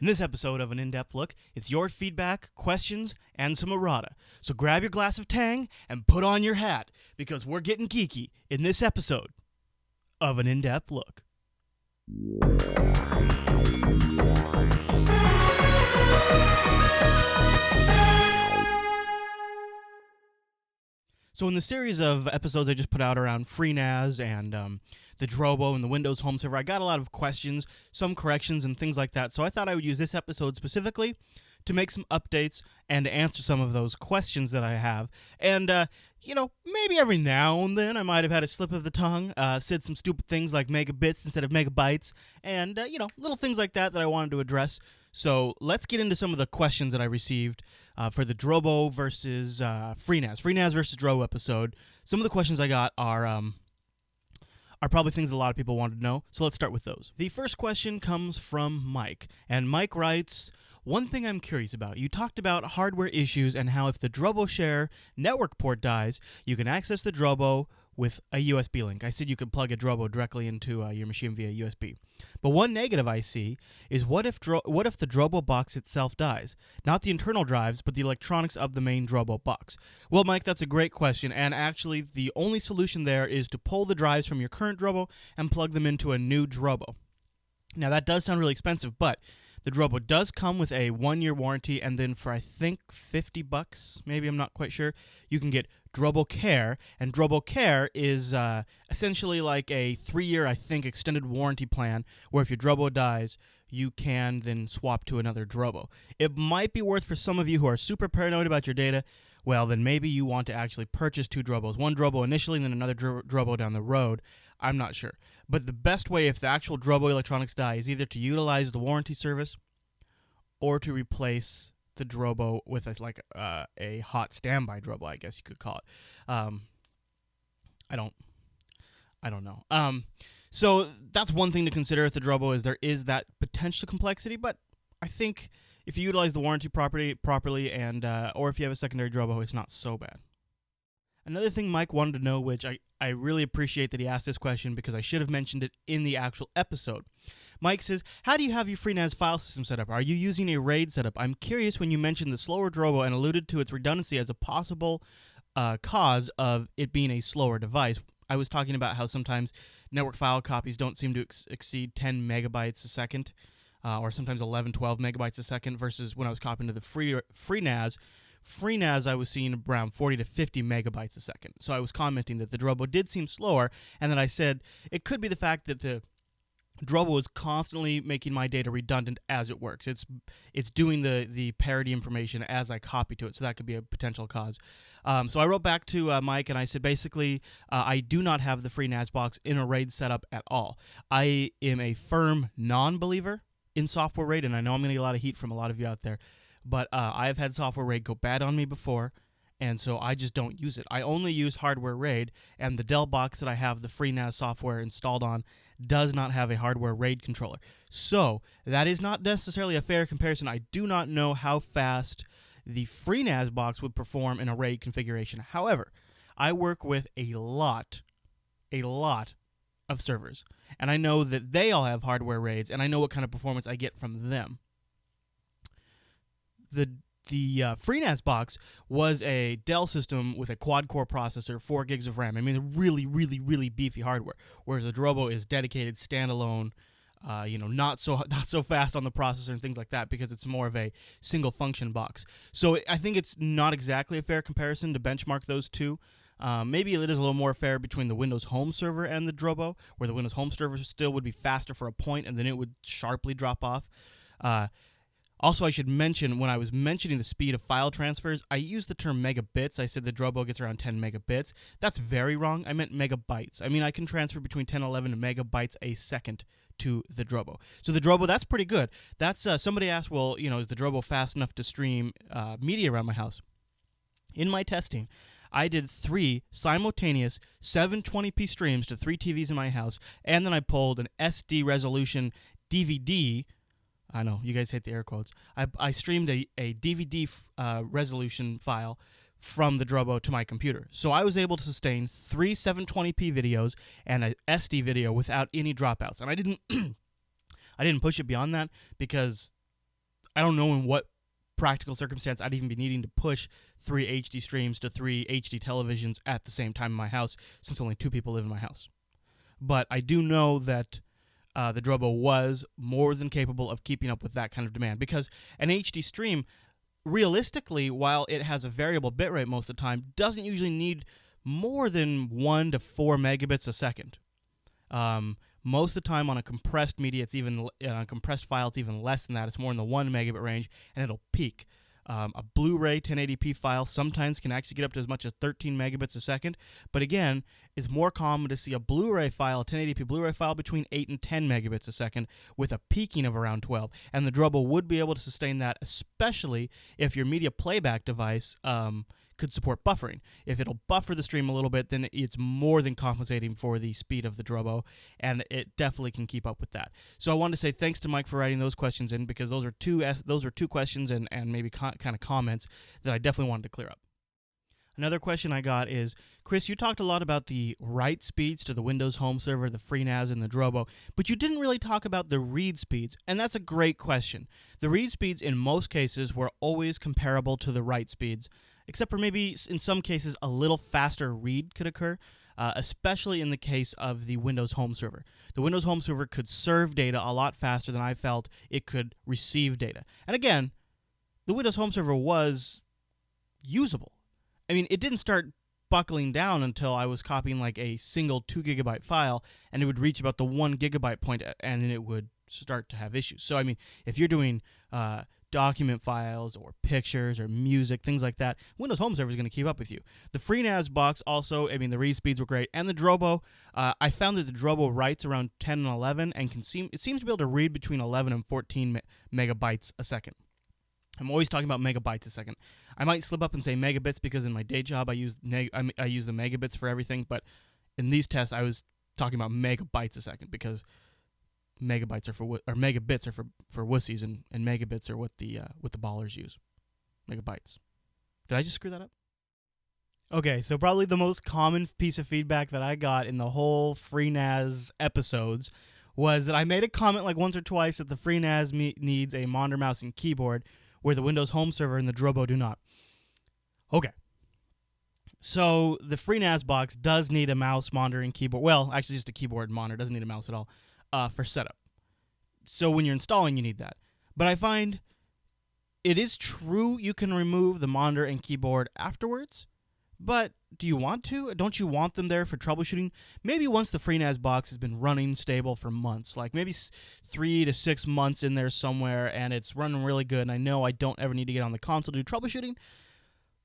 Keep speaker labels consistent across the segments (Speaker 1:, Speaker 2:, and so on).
Speaker 1: In this episode of An In-Depth Look, it's your feedback, questions, and some errata. So grab your glass of Tang and put on your hat, because we're getting geeky in this episode of An In-Depth Look. So in the series of episodes I just put out around FreeNAS and the Drobo and the Windows home server, I got a lot of questions, some corrections, and things like that. So I thought I would use this episode specifically to make some updates and to answer some of those questions that I have. And, maybe every now and then I might have had a slip of the tongue, said some stupid things like megabits instead of megabytes, and, little things like that I wanted to address. So let's get into some of the questions that I received for the Drobo versus FreeNAS versus Drobo episode. Some of the questions I got are probably things that a lot of people wanted to know, so let's start with those. The first question comes from Mike, and Mike writes, "One thing I'm curious about, you talked about hardware issues and how if the Drobo share network port dies, you can access the Drobo with a USB link. I said you could plug a Drobo directly into your machine via USB. But one negative I see is what if the Drobo box itself dies? Not the internal drives, but the electronics of the main Drobo box." Well, Mike, that's a great question, and actually the only solution there is to pull the drives from your current Drobo and plug them into a new Drobo. Now, that does sound really expensive, but the Drobo does come with a 1-year warranty, and then for, I think, $50, maybe, I'm not quite sure, you can get Drobo Care, and Drobo Care is essentially like a 3-year, I think, extended warranty plan, where if your Drobo dies, you can then swap to another Drobo. It might be worth for some of you who are super paranoid about your data. Well, then maybe you want to actually purchase 2 Drobos, one Drobo initially and then another Drobo down the road. I'm not sure. But the best way if the actual Drobo electronics die is either to utilize the warranty service or to replace the Drobo with a hot standby Drobo, I guess you could call it. I don't know. So that's one thing to consider with the Drobo is there is that potential complexity, but I think if you utilize the warranty properly and or if you have a secondary Drobo, it's not so bad. Another thing Mike wanted to know, which I really appreciate that he asked this question because I should have mentioned it in the actual episode. Mike says, "How do you have your FreeNAS file system set up? Are you using a RAID setup? I'm curious when you mentioned the slower Drobo and alluded to its redundancy as a possible cause of it being a slower device. I was talking about how sometimes network file copies don't seem to exceed 10 megabytes a second, or sometimes 11, 12 megabytes a second, versus when I was copying to the FreeNAS, I was seeing around 40 to 50 megabytes a second. So I was commenting that the Drobo did seem slower, and then I said it could be the fact that the Drobo is constantly making my data redundant as it works. It's doing the parity information as I copy to it, so that could be a potential cause. So I wrote back to Mike, and I said, basically, I do not have the FreeNAS box in a RAID setup at all. I am a firm non-believer in software RAID, and I know I'm going to get a lot of heat from a lot of you out there, but I've had software RAID go bad on me before, and so I just don't use it. I only use hardware RAID, and the Dell box that I have the FreeNAS software installed on does not have a hardware RAID controller. So that is not necessarily a fair comparison. I do not know how fast the FreeNAS box would perform in a RAID configuration. However, I work with a lot of servers, and I know that they all have hardware RAIDs, and I know what kind of performance I get from them. The FreeNAS box was a Dell system with a quad-core processor, 4 gigs of RAM. I mean, really, really, really beefy hardware. Whereas the Drobo is dedicated, standalone, not so fast on the processor and things like that because it's more of a single-function box. So I think it's not exactly a fair comparison to benchmark those two. Maybe it is a little more fair between the Windows home server and the Drobo, where the Windows home server still would be faster for a point, and then it would sharply drop off. Also, I should mention, when I was mentioning the speed of file transfers, I used the term megabits. I said the Drobo gets around 10 megabits. That's very wrong. I meant megabytes. I mean, I can transfer between 10 and 11 megabytes a second to the Drobo. So the Drobo, that's pretty good. That's somebody asked, well, is the Drobo fast enough to stream media around my house? In my testing, I did 3 simultaneous 720p streams to 3 TVs in my house, and then I pulled an SD resolution DVD. I know, you guys hate the air quotes. I streamed a DVD resolution file from the Drobo to my computer. So I was able to sustain 3 720p videos and an SD video without any dropouts. And I didn't I didn't push it beyond that because I don't know in what practical circumstance I'd even be needing to push 3 HD streams to 3 HD televisions at the same time in my house, since only 2 people live in my house. But I do know that the Drobo was more than capable of keeping up with that kind of demand, because an HD stream, realistically, while it has a variable bitrate most of the time, doesn't usually need more than 1 to 4 megabits a second. Most of the time on a compressed media, it's even on a compressed file, it's even less than that. It's more in the 1 megabit range, and it'll peak. A Blu-ray 1080p file sometimes can actually get up to as much as 13 megabits a second, but again, it's more common to see a Blu-ray file, a 1080p Blu-ray file, between 8 and 10 megabits a second, with a peaking of around 12. And the Drobo would be able to sustain that, especially if your media playback device could support buffering. If it'll buffer the stream a little bit, then it's more than compensating for the speed of the Drobo, and it definitely can keep up with that. So I wanted to say thanks to Mike for writing those questions in, because those are two questions and maybe kind of comments that I definitely wanted to clear up. Another question I got is, Chris, you talked a lot about the write speeds to the Windows Home Server, the FreeNAS, and the Drobo, but you didn't really talk about the read speeds, and that's a great question. The read speeds in most cases were always comparable to the write speeds, except for maybe in some cases a little faster read could occur, especially in the case of the Windows Home Server. The Windows Home Server could serve data a lot faster than I felt it could receive data. And again, the Windows Home Server was usable. I mean, it didn't start buckling down until I was copying like a single 2 gigabyte file, and it would reach about the 1 gigabyte point, and then it would start to have issues. So, I mean, if you're doing document files or pictures or music, things like that, Windows Home Server is going to keep up with you. The FreeNAS box also, I mean, the read speeds were great. And the Drobo, I found that the Drobo writes around 10 and 11 and it seems to be able to read between 11 and 14 megabytes a second. I'm always talking about megabytes a second. I might slip up and say megabits because in my day job I use the megabits for everything, but in these tests I was talking about megabytes a second because megabits are for wussies, and megabits are what the ballers use. Megabytes. Did I just screw that up? Okay, so probably the most common piece of feedback that I got in the whole FreeNAS episodes was that I made a comment like once or twice that the FreeNAS needs a monitor, mouse, and keyboard, where the Windows Home Server and the Drobo do not. Okay. So the FreeNAS box does need a mouse, monitor, and keyboard. Well, actually just a keyboard and monitor. Doesn't need a mouse at all for setup. So when you're installing, you need that. But I find it is true you can remove the monitor and keyboard afterwards. But do you want to? Don't you want them there for troubleshooting? Maybe once the FreeNAS box has been running stable for months, like maybe 3 to 6 months in there somewhere, and it's running really good, and I know I don't ever need to get on the console to do troubleshooting,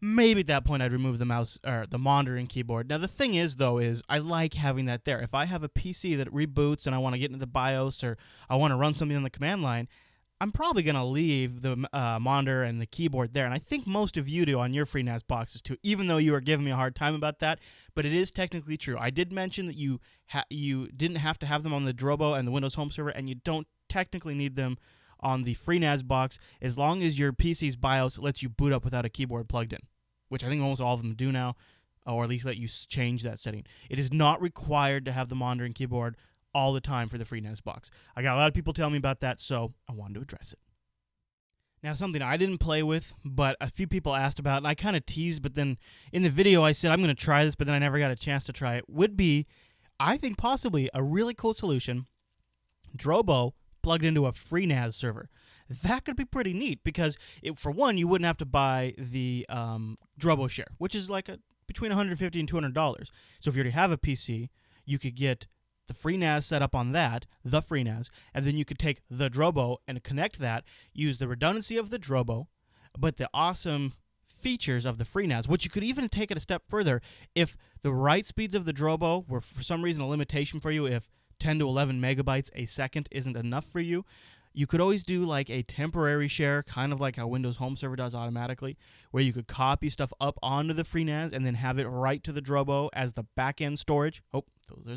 Speaker 1: maybe at that point I'd remove the mouse or the monitor and keyboard. Now the thing is, though, is I like having that there. If I have a PC that reboots and I want to get into the BIOS or I want to run something on the command line, I'm probably going to leave the monitor and the keyboard there, and I think most of you do on your FreeNAS boxes too, even though you are giving me a hard time about that, but it is technically true. I did mention that you didn't have to have them on the Drobo and the Windows Home Server, and you don't technically need them on the FreeNAS box as long as your PC's BIOS lets you boot up without a keyboard plugged in, which I think almost all of them do now, or at least let you change that setting. It is not required to have the monitor and keyboard all the time for the FreeNAS box. I got a lot of people telling me about that, so I wanted to address it. Now, something I didn't play with, but a few people asked about, and I kind of teased, but then in the video I said I'm going to try this, but then I never got a chance to try it, would be, I think possibly, a really cool solution, Drobo plugged into a FreeNAS server. That could be pretty neat, because for one, you wouldn't have to buy the Drobo share, which is like between $150 and $200. So if you already have a PC, you could get the FreeNAS set up on that, the FreeNAS, and then you could take the Drobo and connect that, use the redundancy of the Drobo, but the awesome features of the FreeNAS, which you could even take it a step further. If the write speeds of the Drobo were for some reason a limitation for you, if 10 to 11 megabytes a second isn't enough for you, you could always do like a temporary share, kind of like how Windows Home Server does automatically, where you could copy stuff up onto the FreeNAS and then have it write to the Drobo as the back-end storage. Oh,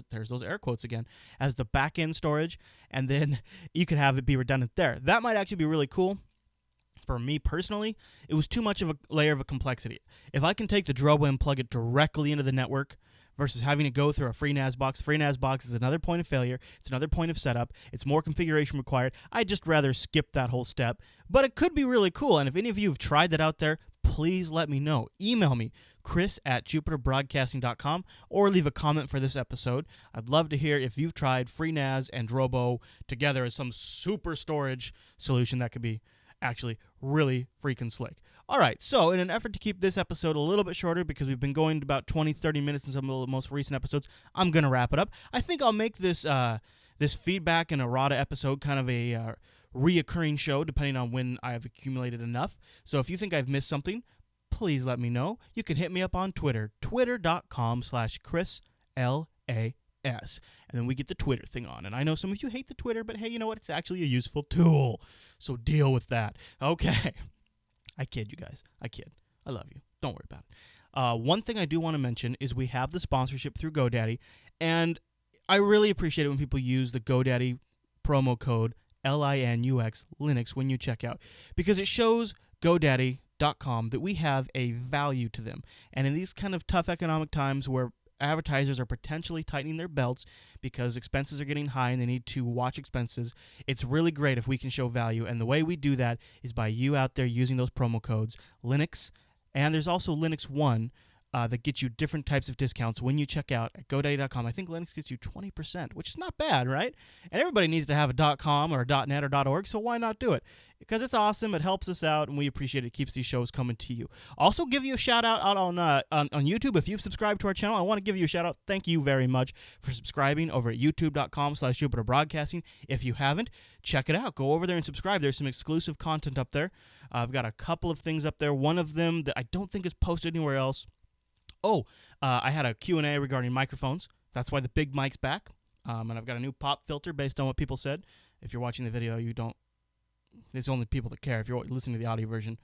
Speaker 1: there's those air quotes again. As the back-end storage, and then you could have it be redundant there. That might actually be really cool. For me personally, it was too much of a layer of a complexity. If I can take the Drobo and plug it directly into the network versus having to go through a FreeNAS box. FreeNAS box is another point of failure. It's another point of setup. It's more configuration required. I'd just rather skip that whole step. But it could be really cool. And if any of you have tried that out there, please let me know. Email me, chris@jupiterbroadcasting.com, or leave a comment for this episode. I'd love to hear if you've tried FreeNAS and Drobo together as some super storage solution that could be actually really freaking slick. All right, so in an effort to keep this episode a little bit shorter, because we've been going about 20, 30 minutes in some of the most recent episodes, I'm going to wrap it up. I think I'll make this this feedback and Errata episode kind of a reoccurring show, depending on when I have accumulated enough. So if you think I've missed something, please let me know. You can hit me up on Twitter, twitter.com/ChrisLAS. And then we get the Twitter thing on. And I know some of you hate the Twitter, but hey, you know what? It's actually a useful tool. So deal with that. Okay. I kid, you guys. I kid. I love you. Don't worry about it. One thing I do want to mention is we have the sponsorship through GoDaddy. And I really appreciate it when people use the GoDaddy promo code LINUX Linux when you check out, because it shows GoDaddy.com that we have a value to them. And in these kind of tough economic times where advertisers are potentially tightening their belts because expenses are getting high and they need to watch expenses, it's really great if we can show value. And the way we do that is by you out there using those promo codes, Linux, and there's also Linux One, that gets you different types of discounts when you check out at GoDaddy.com. I think Linux gets you 20%, which is not bad, right? And everybody needs to have a .com or a .net or .org, so why not do it? Because it's awesome, it helps us out, and we appreciate it. It keeps these shows coming to you. Also, give you a shout-out on YouTube. If you've subscribed to our channel, I want to give you a shout-out. Thank you very much for subscribing over at youtube.com/Jupiter Broadcasting. If you haven't, check it out. Go over there and subscribe. There's some exclusive content up there. I've got a couple of things up there. One of them that I don't think is posted anywhere else. I had a Q&A regarding microphones. That's why the big mic's back. And I've got a new pop filter based on what people said. If you're watching the video, you don't. It's only people that care. If you're listening to the audio version,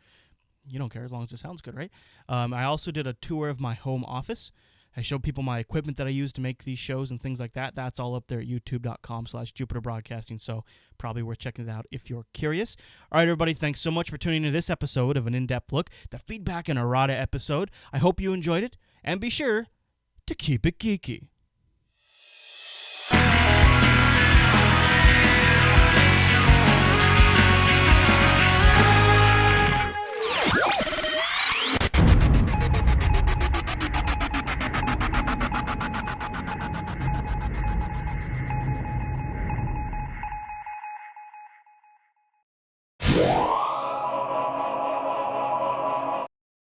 Speaker 1: you don't care as long as it sounds good, right? I also did a tour of my home office. I showed people my equipment that I use to make these shows and things like that. That's all up there at youtube.com/Jupiter Broadcasting, so probably worth checking it out if you're curious. All right, everybody, thanks so much for tuning into this episode of an in-depth look, the feedback and Errata episode. I hope you enjoyed it, and be sure to keep it geeky.